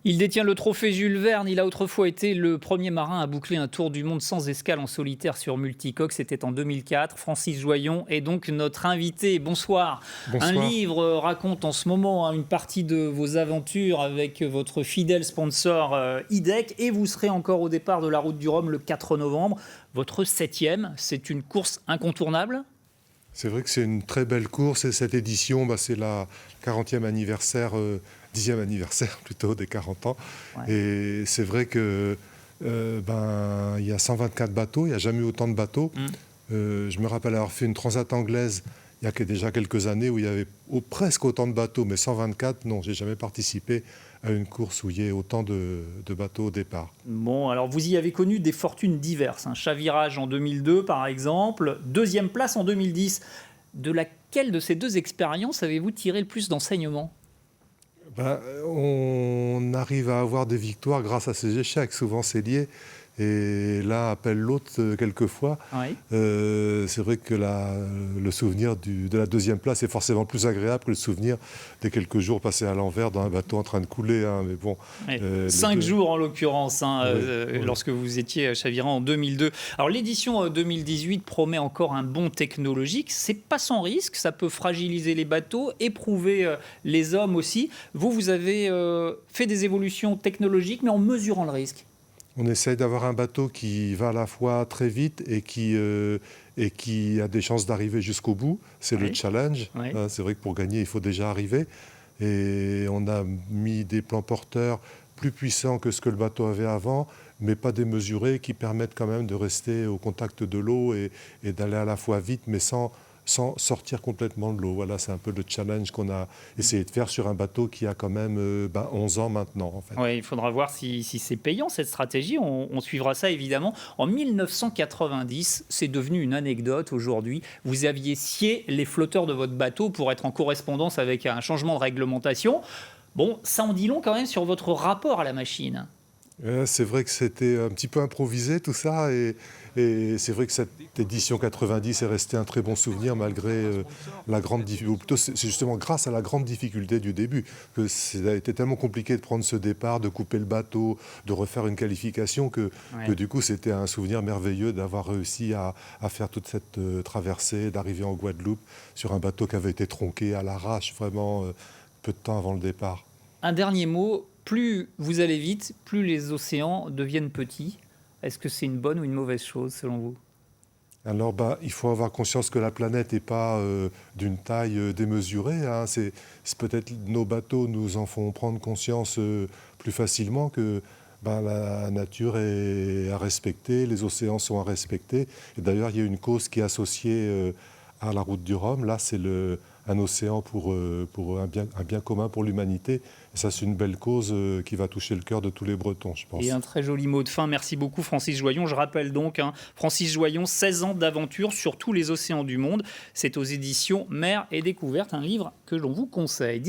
Il détient le trophée Jules Verne. Il a autrefois été le premier marin à boucler un tour du monde sans escale en solitaire sur multicoque. C'était en 2004. Francis Joyon est donc notre invité. Bonsoir. Bonsoir. Un livre raconte en ce moment une partie de vos aventures avec votre fidèle sponsor IDEC. Et vous serez encore au départ de la Route du Rhum le 4 novembre. Votre 7e, c'est une course incontournable ? C'est vrai que c'est une très belle course et cette édition, c'est la 40e anniversaire, 10e anniversaire plutôt des 40 ans. Ouais. Et c'est vrai que il y a 124 bateaux, il n'y a jamais eu autant de bateaux. Je me rappelle avoir fait une transat anglaise il y a déjà quelques années où il y avait presque autant de bateaux, mais 124, non, j'ai jamais participé à une course où il y ait autant de bateaux au départ. Bon, alors vous y avez connu des fortunes diverses. Chavirage en 2002, par exemple, 2e place en 2010. De laquelle de ces deux expériences avez-vous tiré le plus d'enseignements ? On arrive à avoir des victoires grâce à ces échecs. Souvent, c'est lié. Et l'un appelle l'autre quelquefois. Oui. C'est vrai que le souvenir de la 2e place est forcément plus agréable que le souvenir des quelques jours passés à l'envers dans un bateau en train de couler. Mais bon, 5 jours en l'occurrence, lorsque vous étiez chavirant en 2002. Alors l'édition 2018 promet encore un bond technologique. C'est pas sans risque, ça peut fragiliser les bateaux, éprouver les hommes aussi. Vous avez fait des évolutions technologiques, mais en mesurant le risque. On essaye d'avoir un bateau qui va à la fois très vite et qui a des chances d'arriver jusqu'au bout. C'est le challenge. Oui. C'est vrai que pour gagner, il faut déjà arriver. Et on a mis des plans porteurs plus puissants que ce que le bateau avait avant, mais pas démesurés, qui permettent quand même de rester au contact de l'eau et d'aller à la fois vite, mais sans sortir complètement de l'eau. Voilà, c'est un peu le challenge qu'on a essayé de faire sur un bateau qui a quand même 11 ans maintenant. En fait. Oui, il faudra voir si c'est payant cette stratégie. On suivra ça évidemment. En 1990, c'est devenu une anecdote aujourd'hui. Vous aviez scié les flotteurs de votre bateau pour être en correspondance avec un changement de réglementation. Bon, ça en dit long quand même sur votre rapport à la machine. C'est vrai que c'était un petit peu improvisé tout ça et c'est vrai que cette édition 90 est restée un très bon souvenir malgré la grande difficulté, ou plutôt c'est justement grâce à la grande difficulté du début que ça a été tellement compliqué de prendre ce départ, de couper le bateau, de refaire une qualification que du coup c'était un souvenir merveilleux d'avoir réussi à faire toute cette traversée, d'arriver en Guadeloupe sur un bateau qui avait été tronqué à l'arrache vraiment peu de temps avant le départ. Un dernier mot. Plus vous allez vite, plus les océans deviennent petits. Est-ce que c'est une bonne ou une mauvaise chose selon vous ? Alors, il faut avoir conscience que la planète n'est pas d'une taille démesurée. C'est peut-être nos bateaux nous en font prendre conscience plus facilement que la nature est à respecter, les océans sont à respecter. Et d'ailleurs, il y a une cause qui est associée à la Route du Rhum. Là, c'est un océan pour un bien commun pour l'humanité. Et ça, c'est une belle cause qui va toucher le cœur de tous les Bretons, je pense. Et un très joli mot de fin. Merci beaucoup, Francis Joyon. Je rappelle donc, Francis Joyon, 16 ans d'aventure sur tous les océans du monde. C'est aux éditions Mer et Découverte, un livre que l'on vous conseille.